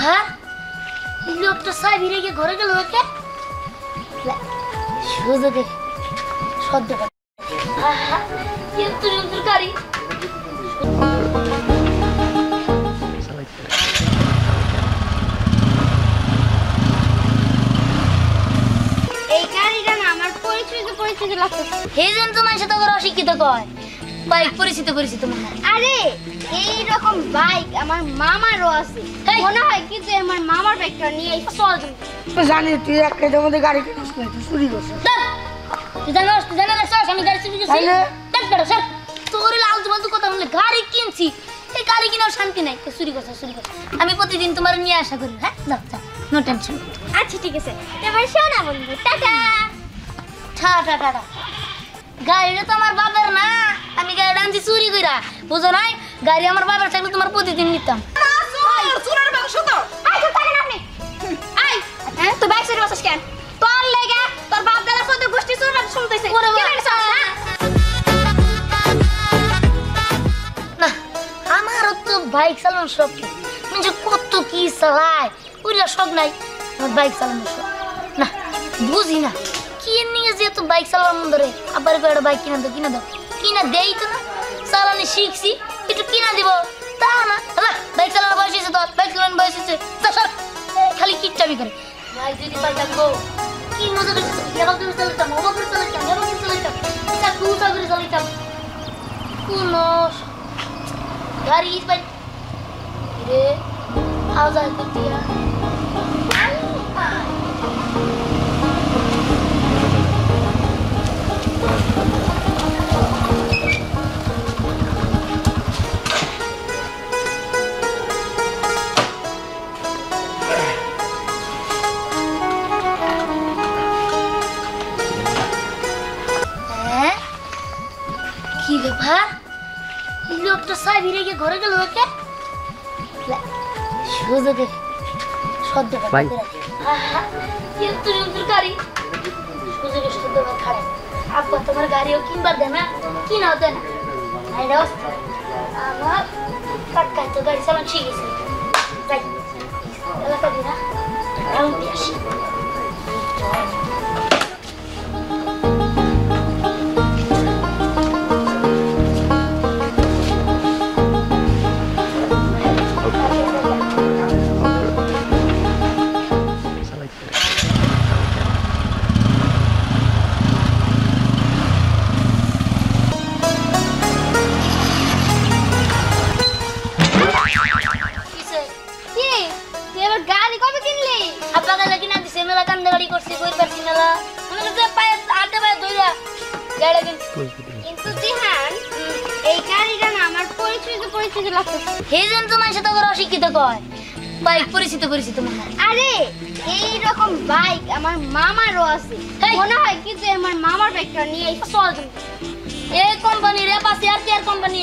ব্যাপার? এই লোকটা সাহেব রেখে ঘরে গেল ওকে সুযোগে সদ্য কিন্তু গাড়ি এই গাড়িটা না আমার পরিচিত লাগতেছে। এই জন্য তো মানুষ তো অশিক্ষিত কয় বাইক পরিচিত মনে হয়। আরে এই রকম বাইক আমার মামারও আছে, মনে হয় কি যে আমার মামার বাইকটা নিয়ে চল। তো জানি তুই এক কেটের মধ্যে গাড়ি কিনিস না, তুই চুরি করছিস। তুই জানিস আমি গাড়ি চুরি করছি? স্যার তোর আলতু ফালতু কথা বললে গাড়ি কিনছি, এই গাড়ি কিনার শান্তি নাই। চুরি করছে আমি প্রতিদিন তোমার নিয়ে আসা করি। হ্যাঁ যাও নো টেনশন। আচ্ছা ঠিক আছে, এবার শোনা বন্ধু, টাটা। টাটা। গাড়িটা তো আমার বাবার না, আমি গাড়িটা আনছি চুরি কইরা, বুঝো নাই? গাড়ি আমার বাবার থাকলে তোমার প্রতিদিন নিতাম। চুরার মাংস তো থাকেন আপনি। হ্যাঁ তো বাইক চুরি করছিস কেন? তোর লেগে তোর বাপ দাদা সব গোষ্ঠী চুরি শুনতেছে। না আমারও তো বাইক চালানোর শখ, মানে কত কি চালায় ওইটা শখ নাই। আমার বাইক চালানোর শখ না, বুঝি না কি নিয়ে যে তো বাইক চালানোর মন ধরে। আবার একটা বাইক কিনা দাও কিনা দেই তো না, চালানো শিখছি একটু কিনা দিব তা না। বাইক চালানো বয়স হয়েছে, তোর বাইক চালানো বয়স হয়েছে, খালি কিটটামি করে। ভাই যদি পাইতাম গো কি মজা করছে, এবার করে চালাইতাম, ওবার করে চালাইতাম, এবার করে চালাইতাম, চাকু উঠা করে চালাইতাম। কোন গাড়ি পাই রে আওয়াজ দিয়া কি ব্যাপার? এই লোকটা সাহেব রেখে ঘরে গেল ওকে সুযোগে সদ্য কিন্তু গাড়ি সুযোগে সদ্য খাড়ে। আব্বা তোমার গাড়িও কিনবার দেয় না, কিনাও দেয় না। আমার কাকাই তো গাড়ি চালানো শিখেছে, তাই এলাকা দিনা এমন আসি। অশিক্ষিত কয় বাইক পরিচিত মনে হয়। আরে এই রকম বাইক আমার মামারও আছে, মনে হয় কি যে আমার মামার বাইকটা নিয়ে চল। এই কোম্পানির আর কোম্পানি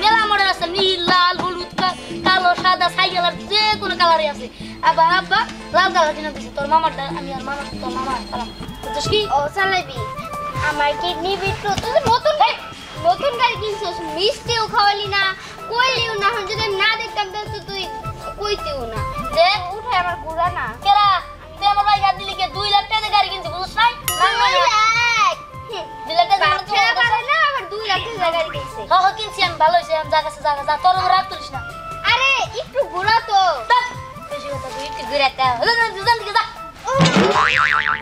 মেলা মডেল আছে, নীল লাল হলুদ কালো সাদা সাইকেল আর যে কোনো কালারই আছে। আবার আব্বা লাল কালার কিনে দিচ্ছে। তোর মামারটা আমি আর মামার তোর মামা চালাম কি ও চালাবি আমার কি নিবি? তো তুই নতুন গাড়ি কিনছিস, মিষ্টিও খাওয়ালি না, কইলিও না। যদি না দেখতাম তো তুই কইতেও না। দেখ উঠে আমার গুড়া না কেরা তুই আমার ভাই গাড়ি দিলি 2 লাখ টাকা গাড়ি কিনছি, বুঝছ নাই? 2 লাখ টাকা পারে না, আমার 2 লাখ টাকা গাড়ি কিনছে। হ্যাঁ কিনছি আমি, ভালো হয়েছে। আমি যা তোর রাগ করিস না। আরে একটু ঘোরা তো বেশি কথা তুই একটু ঘুরে একটা দুজন দিকে যা।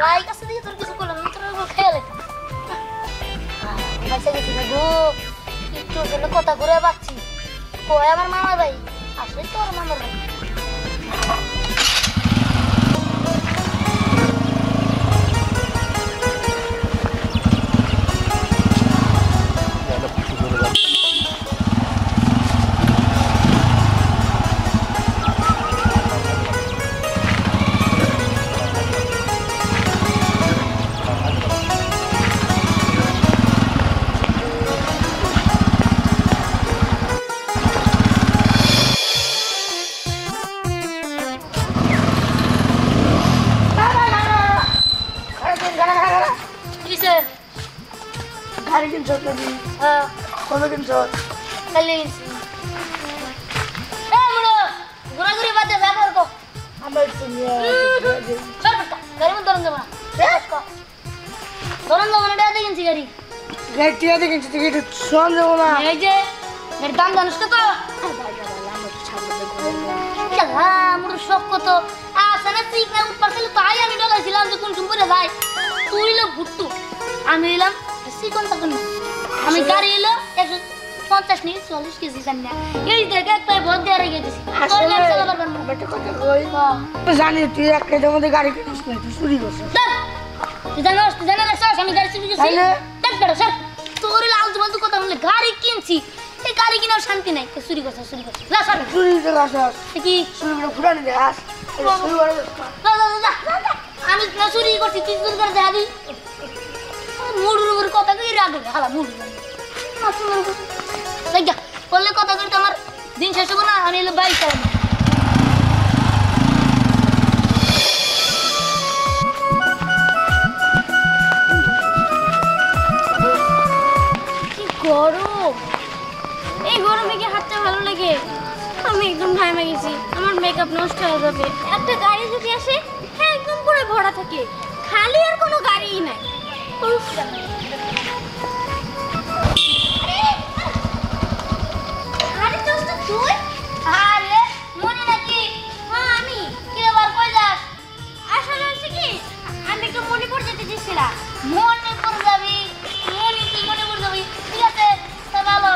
ভাই কাছে দিয়ে তোর কিছু করলাম না, তোর খেয়াল আচ্ছা গেছি না গো, একটু জন্য কথা ঘুরে পাচ্ছি। কয় আমার মামা ভাই আসলে তোর মামার ভাই। গাড়ি কিনছ তুমি? কবে কিনছ? কালি কিনছি। ঘোরাঘুরি বাদে ব্যবহার কর। আমার তুমি চল বেটা গাড়ি মধ্যে ধরন যাবো না ধরন যাবো না এটা কিনছি গাড়ি গাড়ি টিয়া দেখেছি তুই একটু শোন যাবো না এই যে এর দাম জানিস কত মোর শখ কত আসলে ঠিক না উঠপারছিল তাই আমি ডলাইছিলাম যে কোন সুন্দর যায় তুই লো ভুট্টু আমি এলাম সিকন তখন আমি গাড়ি এলো 150 নি 40 কেজি জানি না এই দেখে একটা ভোট দিয়ে রেখে দিছি আসলে তোর চালাবার পারবো আমি একটা কথা কই তুই জানি তুই এক কাজের মধ্যে গাড়ি কিনিস না তুই চুরি করছিস তুই জানাস আমি গাড়ি চুরি করছি তাইলে? দেখ বেটা স্যার তোর লাল বন্ধু কথা বললে গাড়ি কিনছি এই গাড়ি কিনার শান্তি নাই চুরি করছিস যা স্যার চুরি করে আসস কি চুরি করে ফুটানি দে আস চুরি করে আমি না চুরি করছি তুই চুরি করে দেখা দিই মুড়ুর উপর কথা কই রাগ করে হালা মুড়ু দেখা বললে কথা করতে আমার দিন শেষ হবো না আমি এলো বাইক চালাবো কি গরম এই গরমে কি হাঁটতে ভালো লাগে আমি একদম ঘামে গেছি আমার মেকআপ নষ্ট হয়ে যাবে একটা গাড়ি যদি আসে হ্যাঁ একদম পুরো ভরা থাকে খালি আর কোনো গাড়িই নাই উফ। আরে দোস্ত তুই আরে মনে নাকি হ্যাঁ আমি কি ব্যাপার কই যাস আসলে হচ্ছে কি আমি একটু মণিপুর যেতে চেয়েছিলাম মণিপুর যাবি তুই মণিপুর যাবি ঠিক আছে তা ভালো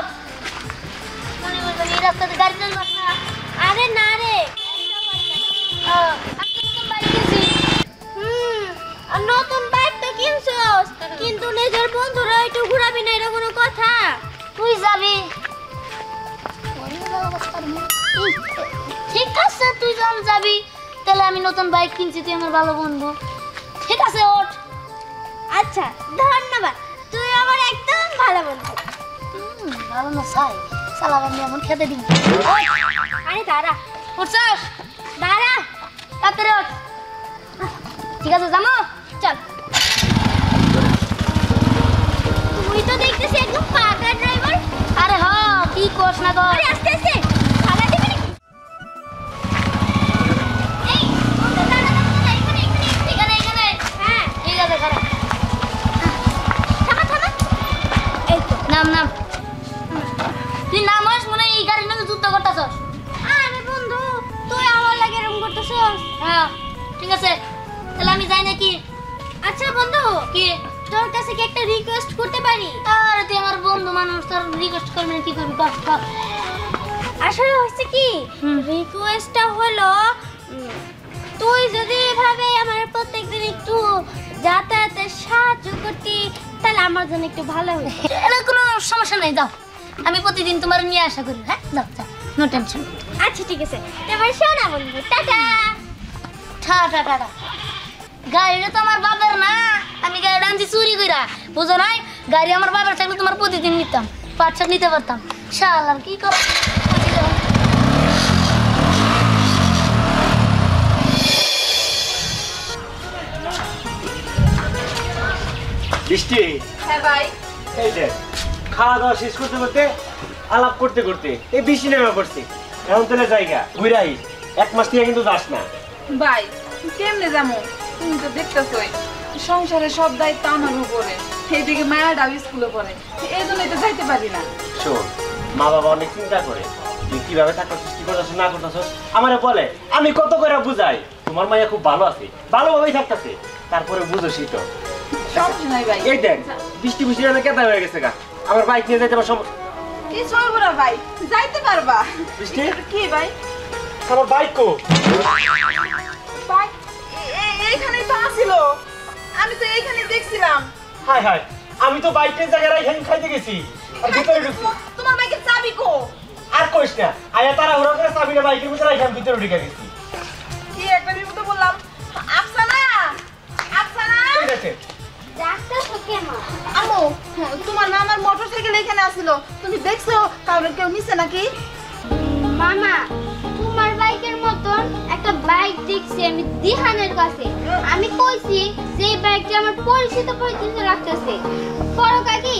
মণিপুর যাবি এই রাস্তাতে গাড়ি চালাস না আরে না রে আমি নতুন বাইক কিনছি আর নতুন বাইক তো কিনছস কিন্তু নিজের বন্ধুরা একটু ঘুরাবি না এটা কোনো কথা তুই যাবি ঠিক আছে তুই যখন যাবি তাহলে আমি নতুন বাইক কিনছি তুই আমার ভালো বন্ধু ঠিক আছে ওঠ আচ্ছা ধন্যবাদ তুই আমার একদম ভালো বন্ধু ভালো না চাই চালাব আমি এমন খেতে দিবি আরে দাঁড়া উঠছাস দাঁড়া তাড়াতাড়ি ওঠ ঠিক আছে জানো চল তুই তো দেখতেছিস একদম পাকা ড্রাইভার আরে হ কি কোস না কর আরে আস্তে আস্তে চালা দিবি নাকি? এই ওটা দাঁড়া দাঁড়া এখানে এখানে হ্যাঁ ঠিক আছে খারাপ থামা থামা এই তো নাম তুই নামস মনে হয় এই গাড়ি নাকি যুদ্ধ করতেছস আরে বন্ধু তুই আমার লাগে এরকম করতেছস হ্যাঁ ঠিক আছে তাহলে আমি যাই নাকি আচ্ছা বন্ধু কি তোর কাছে কি একটা রিকোয়েস্ট করতে পারি আরে তুই আমার বন্ধু মানুষ তোর রিকোয়েস্ট করবি না কি করবি বাপ আসলে হচ্ছে কি হুম। রিকোয়েস্টটা হলো তুই যদি এভাবে আমার প্রত্যেকদিন একটু যাতায়াতে সাহায্য করতি তাহলে আমার জন্য একটু ভালো হতো এটা কোনো সমস্যা নাই যাও আমি প্রতিদিন তোমার নিয়ে আসা করি হ্যাঁ যাও যাও নো টেনশন আচ্ছা ঠিক আছে এবার শোনা বন্ধু টাটা টাটা গাড়িটা তো আমার বাবার না আমি গাড়িটা আনছি চুরি কইরা বুঝো নাই গাড়ি আমার বাবার থাকলে তোমার প্রতিদিন নিতাম পাঁচ নিতে পারতাম শালার কি কর বৃষ্টি হ্যাঁ ভাই এই দেখ খাওয়া দাওয়া শেষ করতে করতে আলাপ করতে করতে এই বৃষ্টি নেমে পড়ছে এখন তোলে জায়গা ঘুরে আইস 1 মাস থেকে কিন্তু যাস না ভাই কেমনে যাবো তুমি তো দেখতেছই সংসারে সব দায়িত্ব আমার উপরে এইদিকে মায়াটাও স্কুলে পড়ে এই জন্যই তো যাইতে পারি না শোন মা বাবা অনেক চিন্তা করে তুই কিভাবে থাকতেছিস কি করতেছিস না করতেছিস আমারে বলে আমি কত করে বুঝাই তোমার মাইয়া খুব ভালো আছে ভালোভাবেই থাকতেছে তারপরে বুঝোসই তো সমস্যা নাই ভাই এই দেখ বৃষ্টি বৃষ্টি অনেক কেতা হয়ে গেছে গা আমার বাইক নিয়ে যাইতে আমার সমস্যা কিছু হইব না ভাই যাইতে পারবা বৃষ্টি কি ভাই আমার বাইক কো ভাই এইখানেই তো আসিল আমি তো এইখানে দেখছিলাম হায় হায় আমি তো বাইকের জায়গায় রাইখান খাইতে গেছি আর ভিতরে ঢুকছি তোমার বাইকের চাবি কো আর কইস না আয়া তাড়াহুড়া করে চাবিটা বাইকের ভিতরে রাইখান ভিতরে ঢুকে গেছি কি একটা বিপদ বললাম আফসানা আফসানা ঠিক আছে ডাক্তার কেন আমু তোমার মামার মোটরসাইকেল এখানে আসিল তুমি দেখছো কারণ কেউ নিছে নাকি মামা তোমার বাইকের মতন একটা বাইক দেখছি আমি দিহানের কাছে আমি কইছি যে বাইকটা আমার পরিচিত রাখতেছে বড় কাকি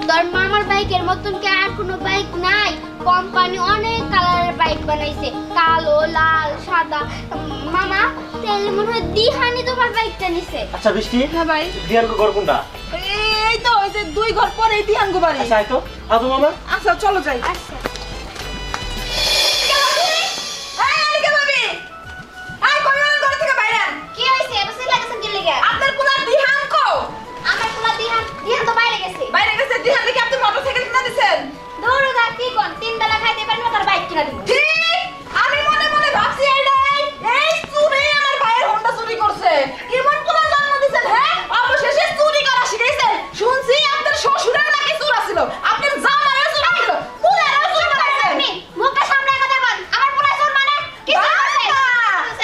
তোর মামার বাইকের মতন কি আর কোনো বাইক নাই কোম্পানি অনেক কালারের বাইক বানাইছে, কালো, লাল, সাদা। মামা তাহলে মনে হয় দিহানি তোমার বাইকটা নিছে। আচ্ছা বৃষ্টি, হ্যাঁ ভাই, দিয়ার ঘর কোনটা? এই তো ওই যে 2 ঘর পরেই দিহান গো বাড়ি। আচ্ছা, এই তো আদু মামা। আচ্ছা চলো যাই। আচ্ছা এই আলিকা ভাবি, আই কোন ঘর থেকে বাইরে? কি হইছে? বসে লাগছেন কি লাগা? আপনার কোন দিহান কো? আমার পোলা দিহান তো বাইরে গেছে। বাইরে গেছে দিহান দেখে আপনি মোটরসাইকেল কিনা দিছেন? দৌড়ো দা কি কোন 3 বেলা খাইতে পারেন না, তার বাইক কিনা দিব। ঠিক, আমি মনে মনে ভাবছি এই চুরি আমার ভাইয়ের হোন্ডা চুরি করছে। কেমন কোন জন্ম দিছেন হ্যাঁ? অবশেষে চুরি করা শিখাইছেন। শুনছি আপনার শ্বশুরের নাকি চোর ছিল, আপনার জামাইও চোর ছিল, পুরাও চুরি করাইছেন। আপনি মুখটা সামনে কথা বল। আমার পোলা চোর মানে কি করছে?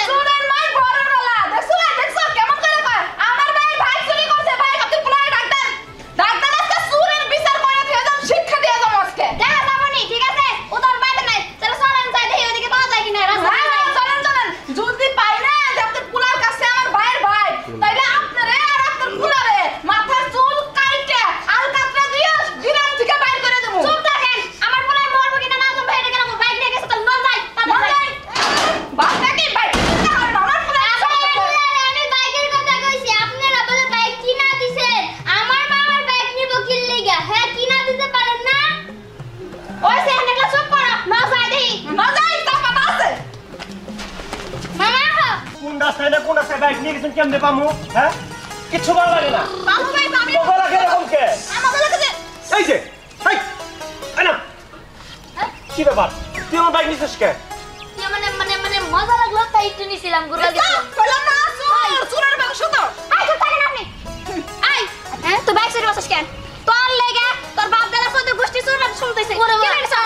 চোরের মাই বড় গলা। দেখছো কেমন করে কয়? আমার ভাই চুরি করছে, ভাই আপনি পুরাই ডাকতেন। ডাকতেন আজকে চোরের বিচার করে দিয়ে যান, শিক্ষা দিয়ে যান আজকে। দেখা যাবো নি, ঠিক আছে? ও তোর বাইরে নাই। চলো চলেন যাই দেখি ওইদিকে পাওয়া যায় কিনা রাস্তা। চলেন যদি পাই না যে আপনার পুলার কাছে আমার ভাইয়ের ভাই, তাইলে আপনারে আর আপনার পুলারে মাথার চুল কাইটে আলকাতরা দিয়ে গ্রাম থেকে বাইর করে দেব। চুপ থাকেন। আমার পোলা মরবো কিনা না জানবো, এটা কেন বাইক নিয়ে গেছে, তাহলে নন যাই। বাপ নাকি ভাই আমার পুলার আমি বাইকের কথা কইছি, আপনারা বলে বাইক কিনা দিছেন। আমার মামার বাইক নিব কি লাগা? হ্যাঁ কিনা দিতে পারেন না? ওই সে নেকলা চুপ করো, না যাই দেখি। না যাই তা কথা আছে। মামা কোন রাস্তায় না কোন রাস্তায় বাইক নিয়ে গেছেন কেমনে পামু? হ্যাঁ, কিচ্ছু ভালো লাগে না। বাবু ভাই তো আমি তোকে লাগে এরকম কে? আমাদের কাছে এই যে, এই, এই না। কি ব্যাপার? তুই আমার বাইক নিছিস কে? মানে মজা লাগলো তাই একটু নিছিলাম, ঘুরে গেছিলাম। কইলাম না চোরের মাংস তো। আই চুপ থাকেন আপনি। আই হ্যাঁ তো বাইক চুরি করছিস কেন? তোর লেগে তোর বাপ দাদা সব গোষ্ঠী চুরি শুনতেছে। ওরে কি বাবা। হইছে?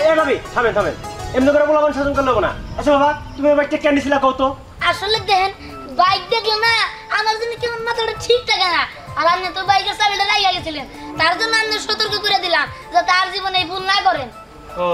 এই ভাবি, থামেন। এমনি করে বলবেন শাসন করলে হবে না। আচ্ছা বাবা, তুমি আমার বাইকটা কেন নিছিলা কও তো? আসলে দেখেন, বাইক দেখলে না আমার জন্য কেমন মাথাটা ঠিক থাকে না। আর আপনি তো বাইকের চাবিটা লাগিয়ে গেছিলেন, তার জন্য আমি সতর্ক করে দিলাম যাতে আর জীবনে এই ভুল না করেন। ও,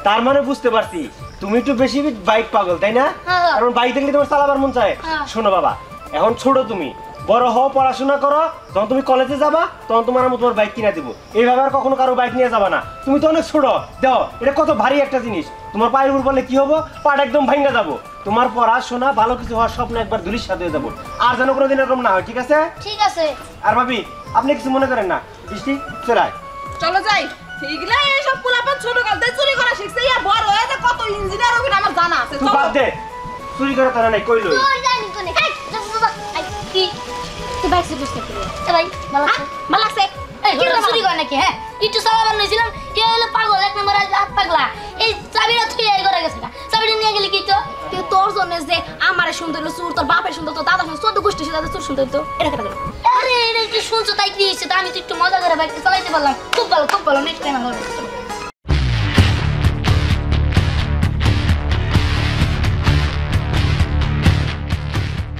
তার মানে বুঝতে পারছি তুমি একটু বেশি বাইক পাগল, তাই না? হ্যাঁ। কারণ বাইক দেখলে তোমার চালাবার মন চায়। হ্যাঁ। শোনো বাবা, এখন ছোট তুমি, বড় হও, পড়াশোনা করো, যখন তুমি কলেজে যাবা তখন তোমার আমি তোমার বাইক কিনে দিব। এইভাবে আর কখনো কারো বাইক নিয়ে যাবা না। তুমি তো অনেক ছোট, দাও, এটা কত ভারী একটা জিনিস, তোমার পায়ের উপর পড়লে কি হবো? পাটা একদম ভাঙা যাবো। তোমার পড়াশোনা ভালো কিছু হওয়ার স্বপ্ন একবার ধুলির সাথে হয়ে যাবো। আর যেন কোনোদিন এরকম না হয়, ঠিক আছে? ঠিক আছে। আর ভাবি, আপনি কিছু মনে করেন না। বৃষ্টি, চলে চলো যাই। এইগুলা এইসব পোলাপান ছোট কালতে চুরি করা শিখছে, ইয়া বড় হয়ে যে কত ইঞ্জিনিয়ার হবে আমার জানা আছে। তুই চলো বাদ দে, চুরি করে তারা নাই, কইলো তোর জানি তো নেই। এই বাবা, আই কি তুই বাইক চুরি করছিস? এ ভাই ভালো আছে? ভালো লাগছে। এই ঘোড়া চুরি করে নাকি? হ্যাঁ, একটু চালাবার নিয়েছিলাম, কে হলো পাগল, এক নম্বর হাত পাগলা। এই চাবিটা থুয়ে এই ঘরে গেছে, চাবিটা নিয়ে গেলে কি তো? তুই তোর জন্য যে আমারে সুন্দর চুর, তোর বাপের সুন্দর, তোর দাদা সুন্দর, চোদ্দ গোষ্ঠী তাদের চুর সুন্দর তো এটা কেটে গেল। আরে এটা একটু শুনছো তাই কি হয়েছে? তা আমি তো একটু মজা করে বাইকটা চালাইতে পারলাম। খুব ভালো, নেক্সট টাইম আমার